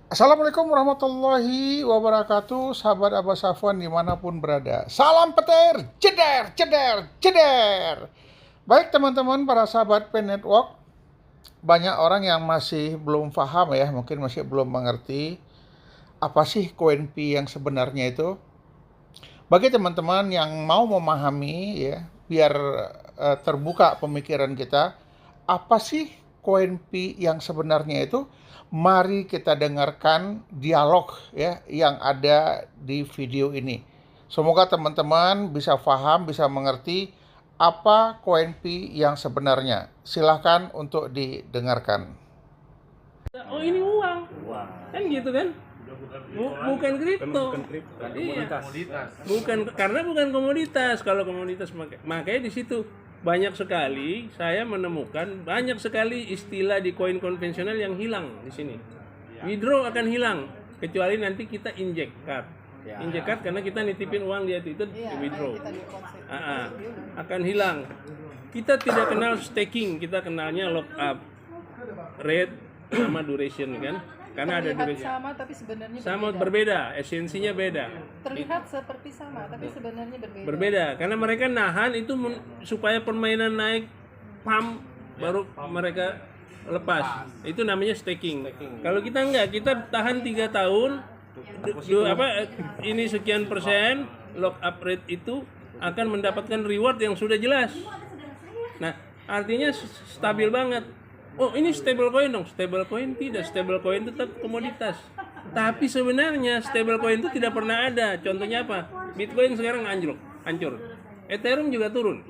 Assalamualaikum warahmatullahi wabarakatuh, sahabat Abah Safwan dimanapun berada. Salam petir, ceder, ceder, ceder. Baik teman-teman para sahabat Pen Network, banyak orang yang masih belum paham ya, mungkin masih belum mengerti apa sih koin Pi yang sebenarnya itu. Bagi teman-teman yang mau memahami ya, biar terbuka pemikiran kita, apa sih koin Pi yang sebenarnya itu? Mari kita dengarkan dialog ya yang ada di video ini. Semoga teman-teman bisa paham, bisa mengerti apa koin Pi yang sebenarnya. Silahkan untuk didengarkan. Oh ini uang, kan gitu kan? Bukan kripto. Iya. Bukan komoditas. Kalau komoditas makanya di situ banyak sekali saya menemukan banyak sekali istilah di koin konvensional yang hilang di sini. Withdraw akan hilang kecuali nanti kita inject card. Inject card karena kita nitipin uang dia itu withdraw. Akan hilang. Kita tidak kenal staking, kita kenalnya lock up, rate sama duration kan, karena ada Terlihat duration sama tapi sebenarnya sama berbeda. berbeda, esensinya beda. Terlihat seperti sama tapi sebenarnya berbeda. Berbeda karena mereka nahan itu supaya permainan naik pump baru mereka lepas. Itu namanya staking. Kalau kita enggak, kita tahan 3 tahun ini sekian persen lock up rate itu akan mendapatkan reward yang sudah jelas. Nah, artinya stabil banget. Oh, ini stable coin dong. Stable coin tidak, stable coin tetap komoditas. Tapi sebenarnya stable coin itu tidak pernah ada. Contohnya apa? Bitcoin sekarang hancur. Ethereum juga turun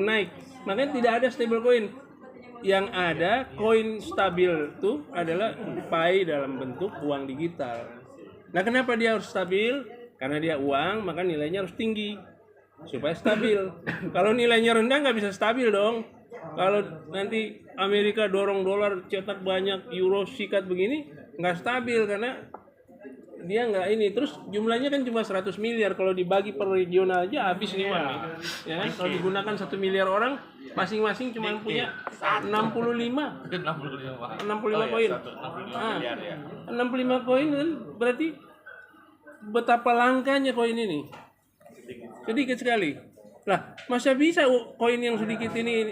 naik. Makanya tidak ada stable coin. Yang ada koin stabil itu adalah Pi dalam bentuk uang digital. Nah, kenapa dia harus stabil? Karena dia uang, maka nilainya harus tinggi supaya stabil. Kalau nilainya rendah nggak bisa stabil dong. Kalau nanti Amerika dorong dolar cetak banyak, euro sikat begini nggak stabil karena dia nggak ini. Terus jumlahnya kan cuma 100 miliar, kalau dibagi per regional aja habis nih uang. Ya kan? Kalau digunakan 1 miliar orang, masing-masing cuma punya 65 koin. 65 koin kan berarti betapa langkanya koin ini. Sedikit sekali. Lah, masa bisa koin yang sedikit ini?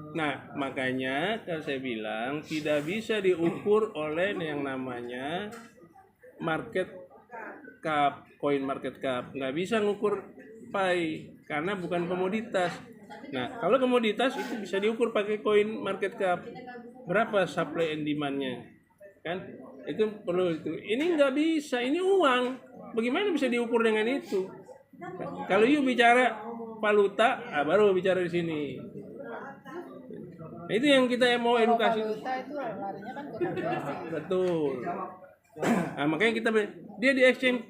Nah, makanya kan saya bilang tidak bisa diukur oleh yang namanya market cap, koin market cap. Nggak bisa ngukur Pi karena bukan komoditas. Nah, kalau komoditas itu bisa diukur pakai koin market cap. Berapa supply and demand-nya? Kan? Itu perlu itu. Ini nggak bisa, ini uang. Bagaimana bisa diukur dengan itu? Kalau you bicara valuta, baru bicara di sini. Nah, itu yang kita mau edukasi. Valuta itu larinya kan ke konversi. Betul. Nah, makanya dia di exchange,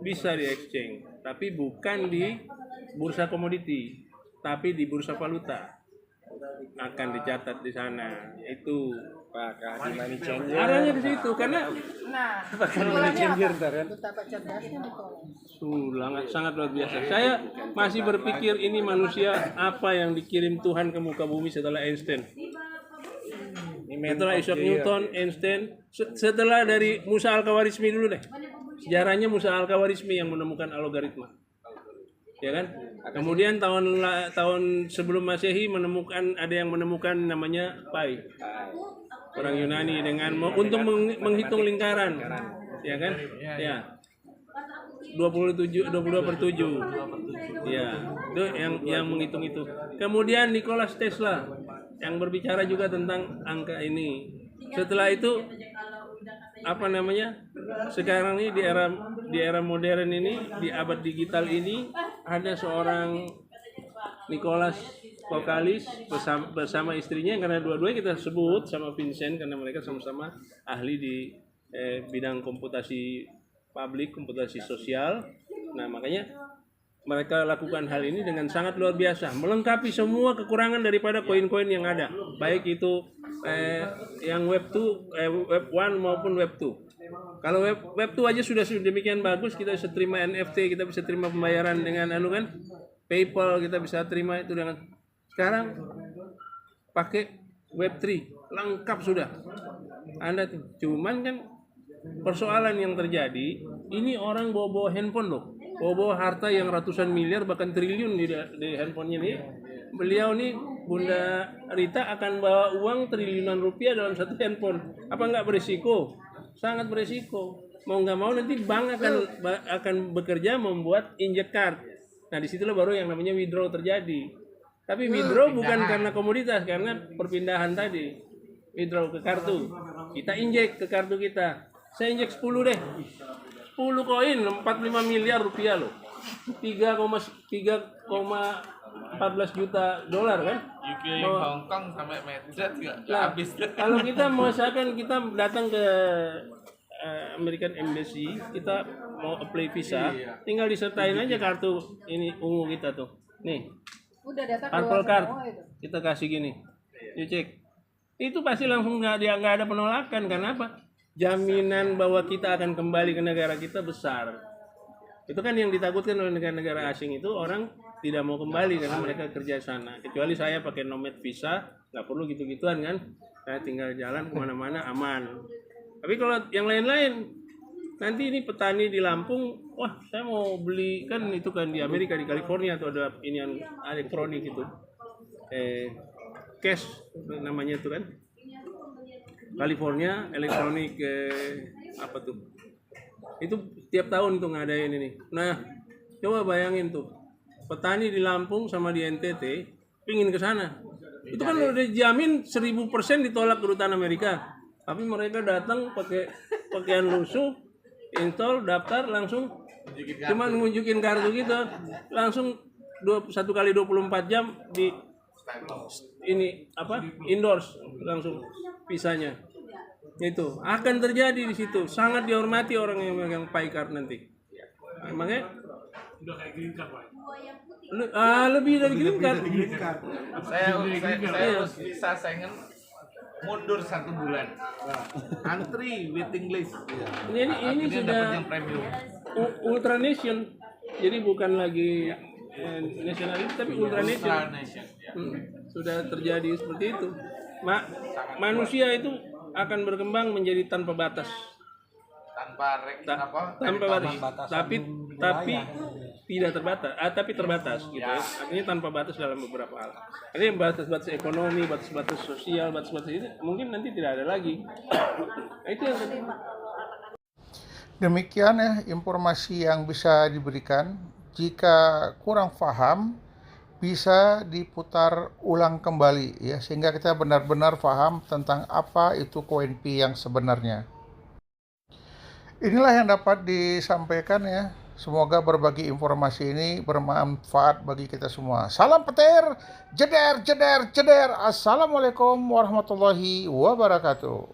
bisa di exchange, tapi bukan di bursa komoditi, tapi di bursa valuta akan dicatat di sana. Itu Apakah di money changer? arahnya ke situ karena Apakah di money changer ntar kan? betapa cerdasnya Nicholas. sangat luar biasa. Saya masih berpikir ini manusia apa yang dikirim Tuhan ke muka bumi setelah Einstein. Setelah Isaac Newton, Einstein, setelah dari Musa Al-Khawarizmi dulu deh. Sejarahnya Musa Al-Khawarizmi yang menemukan algoritma. Ya kan? Kemudian tahun sebelum Masehi ada yang menemukan namanya Pi. Orang Yunani untuk menghitung lingkaran. Ya kan? Ya. 22/7. Ya, itu yang menghitung itu. Kemudian Nikola Tesla yang berbicara juga tentang angka ini. Setelah itu apa namanya? Sekarang ini di era modern ini, di abad digital ini ada seorang Nicholas vokalis bersama istrinya, karena dua-duanya kita sebut sama Vincent karena mereka sama-sama ahli di bidang komputasi publik, komputasi sosial. Nah, makanya mereka lakukan hal ini dengan sangat luar biasa, melengkapi semua kekurangan daripada koin-koin yang ada, baik itu yang web 1 maupun web 2. Kalau web 2 aja sudah demikian bagus, kita bisa terima NFT, kita bisa terima pembayaran dengan PayPal, kita bisa terima itu dengan. Sekarang pakai web 3 lengkap sudah. Anda tuh cuman kan persoalan yang terjadi, ini orang bawa-bawa handphone loh, bawa-bawa harta yang ratusan miliar bahkan triliun di handphonenya nih. Beliau nih, Bunda Rita akan bawa uang triliunan rupiah dalam satu handphone. Apa nggak berisiko? Sangat berisiko. Mau nggak mau nanti bank akan bekerja membuat inject card. Nah disitulah baru yang namanya withdraw terjadi. Tapi withdraw bukan karena komoditas, karena perpindahan tadi. Withdraw ke kartu. Kita injek ke kartu kita. Saya injek 10 deh. 10 koin 45 miliar rupiah loh. 3,14 juta dolar kan? UK Hong Kong sampai Medjet nggak Nah, habis. kalau kita misalkan kita datang ke American Embassy, kita mau apply visa, tinggal disertain aja kartu ini ungu kita tuh. Nih, Udah data purple keluar card. semua itu. Kita kasih gini. You cek. Itu pasti langsung nggak ada penolakan. Karena apa? Jaminan bahwa kita akan kembali ke negara kita besar. Itu kan yang ditakutkan oleh negara-negara asing itu, orang tidak mau kembali karena mereka kerja di sana. Kecuali saya pakai nomad visa, nggak perlu gitu-gituan kan. Saya tinggal jalan kemana-mana aman. Tapi kalau yang lain-lain, nanti ini petani di Lampung, wah saya mau beli, kan itu kan di Amerika, di California tuh ada ini yang elektronik gitu. Cash namanya itu kan. California Electronic apa tuh? Itu tiap tahun tuh ngadain ini. Nah, coba bayangin tuh. Petani di Lampung sama di NTT pingin ke sana. Itu kan udah dijamin 1000% ditolak kedutaan Amerika. Tapi mereka datang pakai pakaian lusuh, install, daftar, langsung cuma nunjukin kartu gitu, langsung 1 kali 24 jam di ini apa endorse langsung visanya. Itu akan terjadi di situ, sangat dihormati orang yang memegang pay card nanti. Makanya lebih dari green card. Saya harus bisa Schengen mundur 1 bulan. Antri waiting list. Ini Akhirnya sudah dapat yang premium. ultra nation, jadi bukan lagi nasionalis tapi ultra nation. Nation. Ya. Sudah terjadi seperti itu. Manusia itu akan berkembang menjadi tanpa batas. Tanpa batas. Tapi tidak terbatas, tapi terbatas gitu ya. Artinya tanpa batas dalam beberapa hal. Artinya batas-batas ekonomi, batas-batas sosial, batas-batas itu mungkin nanti tidak ada lagi. Nah, itu yang tadi. Demikian ya informasi yang bisa diberikan. Jika kurang paham, bisa diputar ulang kembali ya, sehingga kita benar-benar paham tentang apa itu koin Pi yang sebenarnya. Inilah yang dapat disampaikan ya. Semoga berbagi informasi ini bermanfaat bagi kita semua. Salam petir, jeder, jeder, jeder. Assalamualaikum warahmatullahi wabarakatuh.